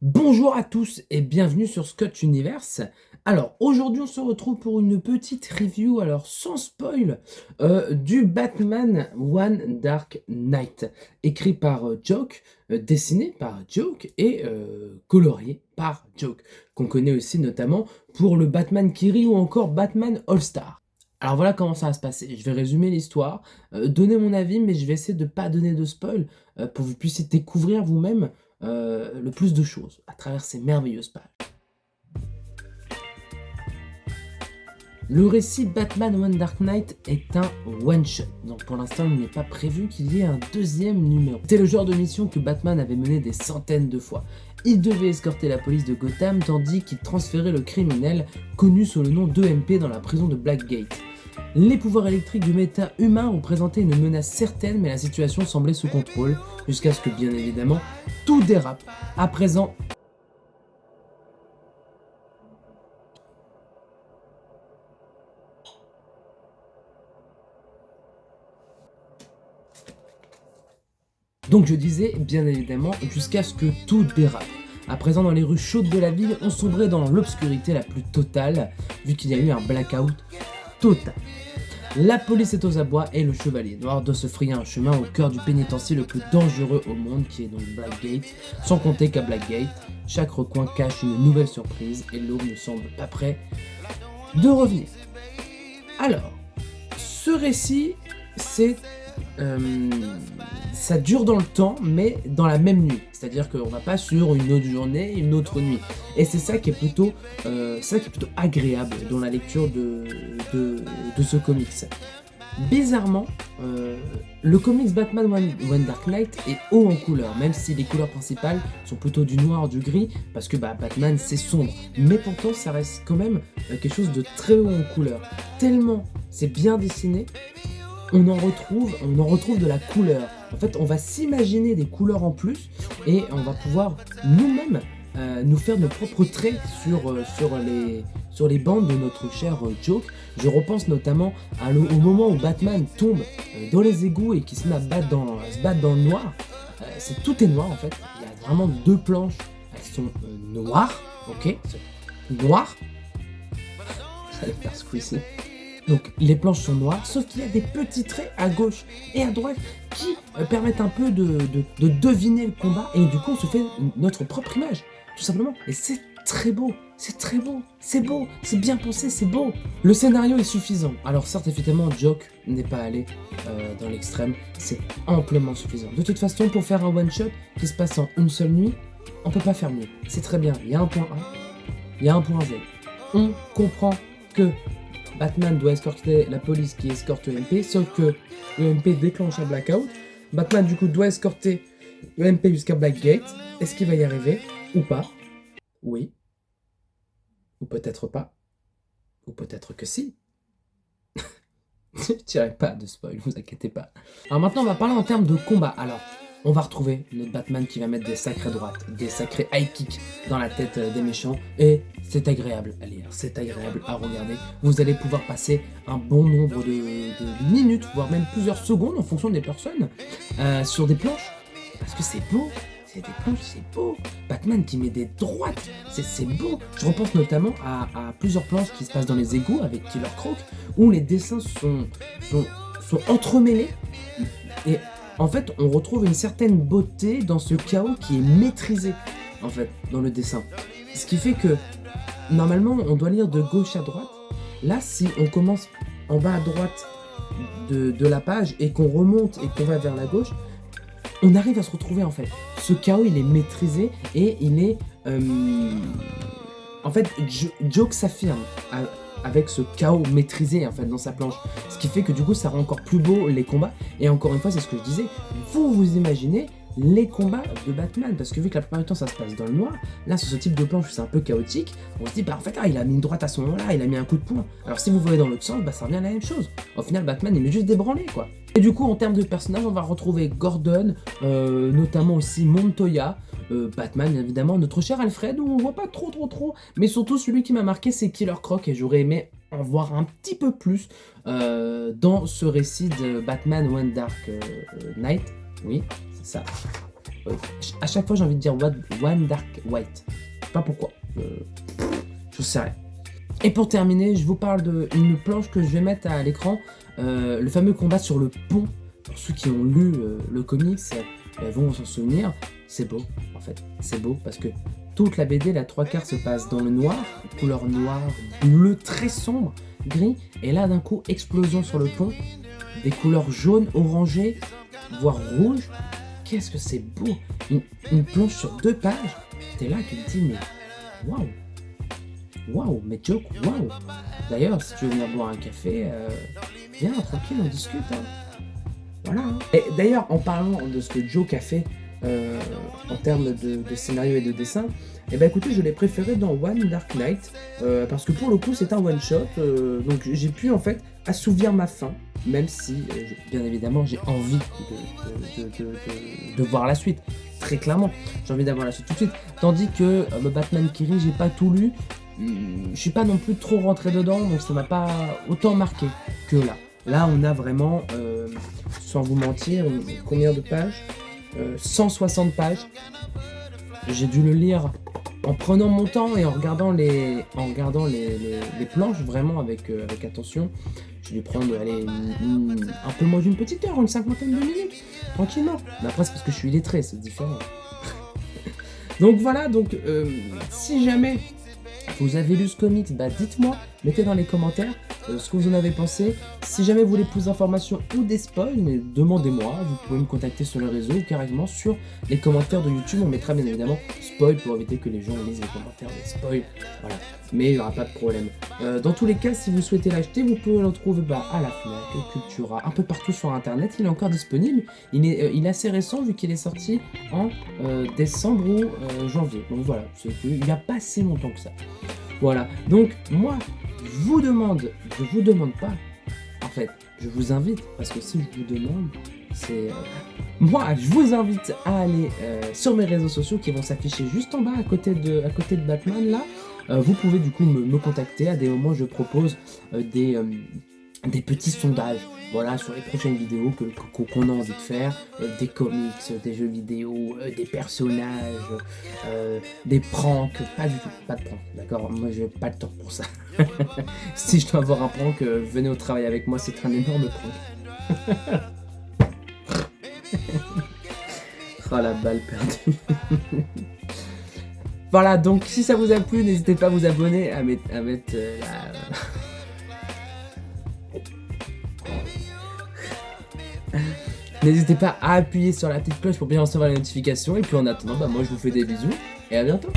Bonjour à tous et bienvenue sur Scott Universe. Alors aujourd'hui on se retrouve pour une petite review, alors sans spoil, du Batman One Dark Knight, écrit par Joke, dessiné par Joke et colorié par Joke, qu'on connaît aussi notamment pour le Batman qui rit ou encore Batman All Star. Alors voilà comment ça va se passer. Je vais résumer l'histoire, donner mon avis, mais je vais essayer de ne pas donner de spoil pour que vous puissiez découvrir vous-même le plus de choses à travers ces merveilleuses pages. Le récit Batman One Dark Knight est un one-shot, donc pour l'instant il n'est pas prévu qu'il y ait un deuxième numéro. C'est le genre de mission que Batman avait mené des centaines de fois. Il devait escorter la police de Gotham tandis qu'il transférait le criminel connu sous le nom d'EMP dans la prison de Blackgate. Les pouvoirs électriques du méta-humain représentaient une menace certaine, mais la situation semblait sous contrôle, jusqu'à ce que, bien évidemment, tout dérape. À présent, donc je disais, bien évidemment, jusqu'à ce que tout dérape. À présent, dans les rues chaudes de la ville, on sombrait dans l'obscurité la plus totale, vu qu'il y a eu un blackout total. La police est aux abois et le chevalier noir doit se frayer un chemin au cœur du pénitencier le plus dangereux au monde, qui est donc Blackgate, sans compter qu'à Blackgate, chaque recoin cache une nouvelle surprise et l'aube ne semble pas prêt de revenir. Alors, ce récit, euh, ça dure dans le temps, mais dans la même nuit. C'est-à-dire qu'on va pas sur une autre journée, une autre nuit. Et c'est ça qui est plutôt, agréable dans la lecture de ce comics. Bizarrement, le comics Batman One Dark Knight est haut en couleurs, même si les couleurs principales sont plutôt du noir, du gris, parce que Batman c'est sombre. Mais pourtant ça reste quand même quelque chose de très haut en couleurs. Tellement c'est bien dessiné, on en retrouve de la couleur. En fait, on va s'imaginer des couleurs en plus et on va pouvoir nous-mêmes nous faire nos propres traits sur les bandes de notre cher Joke. Je repense notamment au moment où Batman tombe dans les égouts et qui se met à se battre dans le noir. Tout est noir en fait. Il y a vraiment deux planches, elles sont noires, ok, noires. Ça va faire squeezer. Donc les planches sont noires, sauf qu'il y a des petits traits à gauche et à droite qui permettent un peu de deviner le combat, et du coup on se fait notre propre image, tout simplement. Et c'est très beau, c'est très beau, c'est beau, c'est bien pensé, c'est beau. Le scénario est suffisant. Alors certes, effectivement, Joke n'est pas allé dans l'extrême, c'est amplement suffisant. De toute façon, pour faire un one-shot qui se passe en une seule nuit, on peut pas faire mieux. C'est très bien, il y a un point A, il y a un point Z. On comprend que Batman doit escorter la police qui escorte EMP, sauf que EMP déclenche un blackout. Batman du coup doit escorter EMP jusqu'à Blackgate. Est-ce qu'il va y arriver ou pas? Oui, ou peut-être pas, ou peut-être que si. Je dirais pas de spoil, vous inquiétez pas. Alors maintenant on va parler en termes de combat. Alors, on va retrouver notre Batman qui va mettre des sacrées droites, des sacrés high kicks dans la tête des méchants, et c'est agréable à lire, c'est agréable à regarder. Vous allez pouvoir passer un bon nombre de minutes, voire même plusieurs secondes en fonction des personnes, sur des planches, parce que c'est beau. C'est des planches, c'est beau. Batman qui met des droites, c'est beau. Je repense notamment à plusieurs planches qui se passent dans les égouts avec Killer Croc, où les dessins sont entremêlés. Et en fait, on retrouve une certaine beauté dans ce chaos qui est maîtrisé, en fait, dans le dessin. Ce qui fait que, normalement, on doit lire de gauche à droite. Là, si on commence en bas à droite de la page et qu'on remonte et qu'on va vers la gauche, on arrive à se retrouver, en fait. Ce chaos, il est maîtrisé et il est... En fait, Joke s'affirme avec ce chaos maîtrisé en fait dans sa planche, ce qui fait que du coup ça rend encore plus beau les combats. Et encore une fois, c'est ce que je disais, vous imaginez les combats de Batman, parce que vu que la plupart du temps ça se passe dans le noir, là sur ce type de planche où c'est un peu chaotique, on se dit en fait il a mis une droite à ce moment-là, il a mis un coup de poing. Alors si vous voyez dans l'autre sens, ça revient à la même chose. Au final, Batman il est juste débranlé quoi. Et du coup, en termes de personnages, on va retrouver Gordon, notamment aussi Montoya, Batman évidemment, notre cher Alfred, où on voit pas trop, mais surtout celui qui m'a marqué c'est Killer Croc, et j'aurais aimé en voir un petit peu plus dans ce récit de Batman One Dark Knight. Oui, c'est ça. À chaque fois, j'ai envie de dire One Dark White. Je sais pas pourquoi. Je sais rien. Et pour terminer, je vous parle d'une planche que je vais mettre à l'écran. Le fameux combat sur le pont. Pour ceux qui ont lu le comics, vont s'en souvenir. C'est beau, en fait. C'est beau parce que toute la BD, la 3/4 se passe dans le noir, couleur noire, bleu très sombre, gris. Et là, d'un coup, explosion sur le pont. Des couleurs jaunes, orangées, voire rouges. Qu'est-ce que c'est beau! Une planche sur 2 pages. T'es là, tu te dis, mais waouh! Waouh, mais Joke, waouh! D'ailleurs, si tu veux venir boire un café, viens, tranquille, on discute. Hein. Voilà. Hein. Et d'ailleurs, en parlant de ce que Joke a fait en termes de scénario et de dessin, eh ben écoutez, je l'ai préféré dans One Dark Knight parce que pour le coup, c'est un one shot, donc j'ai pu en fait assouvir ma faim, même si, bien évidemment, j'ai envie de voir la suite. Très clairement, j'ai envie d'avoir la suite tout de suite. Tandis que le Batman Kiri, j'ai pas tout lu. Je suis pas non plus trop rentré dedans, donc ça m'a pas autant marqué que là. Là, on a vraiment, sans vous mentir, combien de pages 160 pages. J'ai dû le lire en prenant mon temps et en regardant les planches vraiment avec attention. Je vais prendre un peu moins d'une petite heure, une cinquantaine de minutes, tranquillement. Mais après, c'est parce que je suis illettré, c'est différent. Donc voilà, si jamais vous avez lu ce comics, bah dites-moi, mettez dans les commentaires ce que vous en avez pensé. Si jamais vous voulez plus d'informations ou des spoils, mais demandez-moi, vous pouvez me contacter sur le réseau ou carrément sur les commentaires de YouTube. On mettra bien évidemment spoil pour éviter que les gens lisent les commentaires des spoils. Voilà, mais il n'y aura pas de problème. Dans tous les cas, si vous souhaitez l'acheter, vous pouvez le trouver à la Fnac, Cultura, un peu partout sur internet. Il est encore disponible. Il est assez récent vu qu'il est sorti en décembre ou janvier. Donc voilà, il n'y a pas si longtemps que ça. Voilà, donc moi, je vous demande pas, en fait, je vous invite, parce que si je vous demande, c'est... moi, je vous invite à aller sur mes réseaux sociaux qui vont s'afficher juste en bas, à côté de Batman, là. Vous pouvez du coup me contacter, à des moments je propose des petits sondages, voilà, sur les prochaines vidéos qu'on a envie de faire, des comics, des jeux vidéo, des personnages, des pranks, pas du tout, pas de pranks, d'accord, moi j'ai pas le temps pour ça. Si je dois avoir un prank, venez au travail avec moi, c'est un énorme prank. Oh la balle perdue. Voilà, donc si ça vous a plu, n'hésitez pas à vous abonner, à mettre N'hésitez pas à appuyer sur la petite cloche pour bien recevoir les notifications. Et puis en attendant, moi je vous fais des bisous et à bientôt.